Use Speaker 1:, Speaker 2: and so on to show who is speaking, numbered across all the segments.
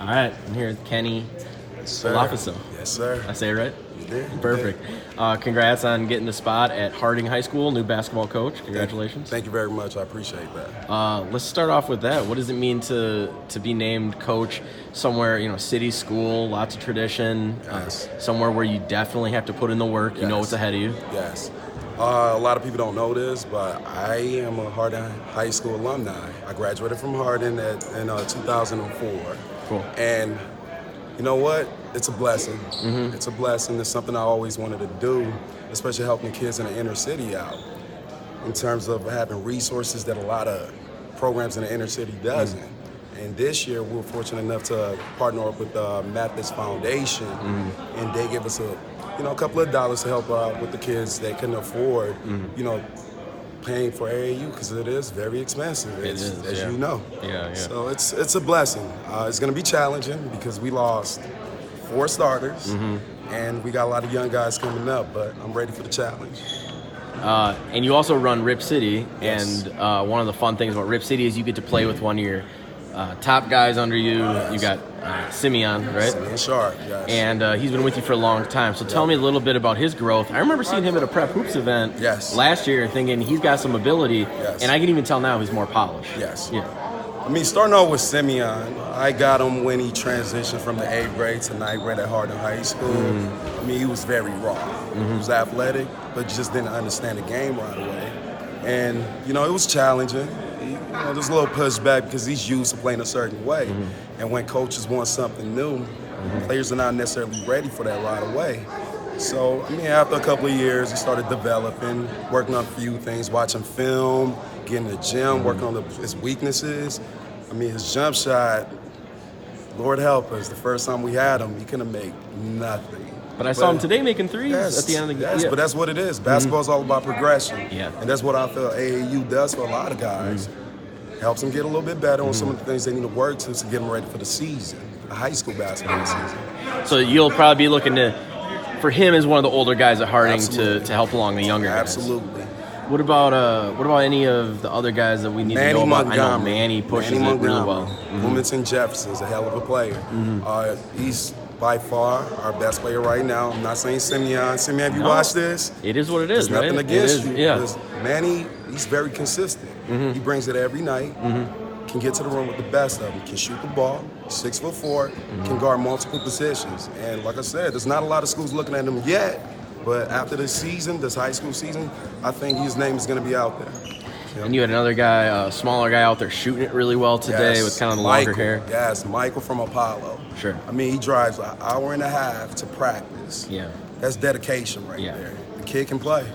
Speaker 1: All right, I'm here with Kenny
Speaker 2: Sir.
Speaker 1: Olafeso.
Speaker 2: Yes, sir.
Speaker 1: I say it right?
Speaker 2: You did.
Speaker 1: Perfect. Congrats on getting the spot at Harding High School, new basketball coach. Congratulations.
Speaker 2: Thank you very much. I appreciate that.
Speaker 1: Let's start off with that. What does it mean to be named coach somewhere, city school, lots of tradition,
Speaker 2: Yes.
Speaker 1: somewhere where you definitely have to put in the work, you know
Speaker 2: Yes.
Speaker 1: what's ahead of you?
Speaker 2: Yes. A lot of people don't know this, but I am a Harding High School alumni. I graduated from Harding in 2004.
Speaker 1: Cool.
Speaker 2: And you know what? It's a blessing.
Speaker 1: Mm-hmm.
Speaker 2: It's a blessing. It's something I always wanted to do, especially helping kids in the inner city out in terms of having resources that a lot of programs in the inner city doesn't. And this year, we were fortunate enough to partner up with the Mathis Foundation, and they give us a couple of dollars to help out with the kids that couldn't afford, paying for AAU because it is very expensive, as
Speaker 1: yeah.
Speaker 2: you know.
Speaker 1: Yeah.
Speaker 2: So it's a blessing. It's going to be challenging because we lost 4 starters, and we got a lot of young guys coming up, but I'm ready for the challenge.
Speaker 1: And you also run Rip City,
Speaker 2: Yes.
Speaker 1: and one of the fun things about Rip City is you get to play with one of your top guys under you.
Speaker 2: Yes.
Speaker 1: You got Simeon, right?
Speaker 2: Simeon Sharp, yes.
Speaker 1: And he's been with you for a long time. So tell me a little bit about his growth. I remember seeing him at a Prep Hoops event
Speaker 2: Yes.
Speaker 1: last year and thinking he's got some ability,
Speaker 2: Yes.
Speaker 1: and I can even tell now he's more polished.
Speaker 2: Yes.
Speaker 1: Yeah.
Speaker 2: I mean, starting off with Simeon, I got him when he transitioned from the 8th grade to 9th grade at Harding High School. I mean, he was very raw. He was athletic, but just didn't understand the game right away. And, it was challenging. There's a little pushback because he's used to playing a certain way. And when coaches want something new, players are not necessarily ready for that right away. So, after a couple of years, he started developing, working on a few things, watching film, getting in the gym, working on his weaknesses. His jump shot, Lord help us, the first time we had him, he couldn't make nothing.
Speaker 1: But I saw him today making threes at the end of the game.
Speaker 2: Yes, but that's what it is. Basketball's all about progression.
Speaker 1: Yeah.
Speaker 2: And that's what I feel AAU does for a lot of guys. Helps them get a little bit better on some of the things they need to work to get them ready for the season, the high school basketball season.
Speaker 1: So you'll probably be looking for him as one of the older guys at Harding to help along the younger guys.
Speaker 2: Absolutely.
Speaker 1: What about any of the other guys that we need to know about? I know Manny pushes it really well.
Speaker 2: Wilmington Jefferson's a hell of a player. He's by far our best player right now. I'm not saying Simeon. Simeon, have you watched this?
Speaker 1: It is what it is,
Speaker 2: There's
Speaker 1: right?
Speaker 2: nothing against you.
Speaker 1: Yeah.
Speaker 2: Because Manny, he's very consistent. He brings it every night. Can get to the room with the best of them. Can shoot the ball. 6'4", can guard multiple positions. And like I said, there's not a lot of schools looking at him yet. But after this season, this high school season, I think his name is going to be out there.
Speaker 1: And you had another guy, a smaller guy out there shooting it really well today with kind of the longer hair.
Speaker 2: Yes, Michael from Apollo.
Speaker 1: Sure.
Speaker 2: He drives an hour and a half to practice.
Speaker 1: Yeah.
Speaker 2: That's dedication right there. The kid can play,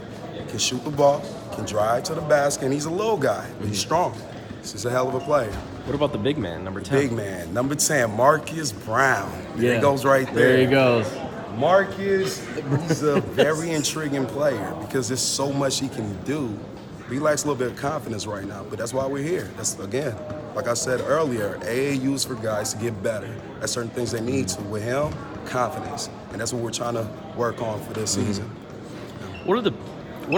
Speaker 2: can shoot the ball, can drive to the basket, and he's a little guy, but he's strong. This is a hell of a player.
Speaker 1: What about the big man, number 10?
Speaker 2: Big man, number 10, Marcus Brown. There he goes right there.
Speaker 1: There he goes.
Speaker 2: Marcus, he's a very intriguing player because there's so much he can do. He lacks a little bit of confidence right now, but that's why we're here. That's, again, like I said earlier, AAU is for guys to get better at certain things they need to. With him, confidence. And that's what we're trying to work on for this season.
Speaker 1: What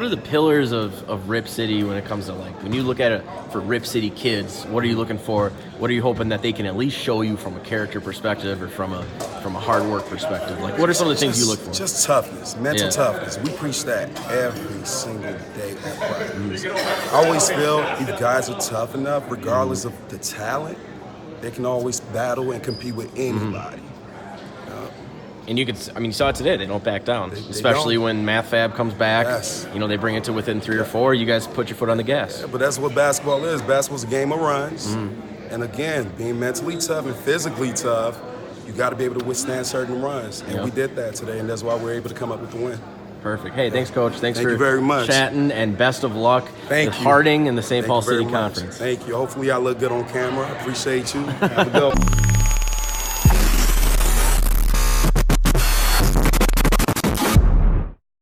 Speaker 1: are the pillars of Rip City when it comes to, when you look at it for Rip City kids, what are you looking for? What are you hoping that they can at least show you from a character perspective or from a hard work perspective? What are some of the things you look for?
Speaker 2: Just toughness, mental toughness. We preach that every single day at practice. I always feel if guys are tough enough, regardless of the talent, they can always battle and compete with anybody.
Speaker 1: And you saw it today. They don't back down, especially
Speaker 2: don't.
Speaker 1: when Math Fab comes back.
Speaker 2: Yes.
Speaker 1: They bring it to within 3 or 4. You guys put your foot on the gas.
Speaker 2: Yeah, but that's what basketball is. Basketball's a game of runs. And again, being mentally tough and physically tough, you got to be able to withstand certain runs. And we did that today, and that's why we're able to come up with the win.
Speaker 1: Perfect. Hey, thanks, Coach. Thank
Speaker 2: you very much.
Speaker 1: Chatting, and best of luck
Speaker 2: with
Speaker 1: Harding and the St. Paul City Conference.
Speaker 2: Thank you. Hopefully I look good on camera. I appreciate you. Have a good one.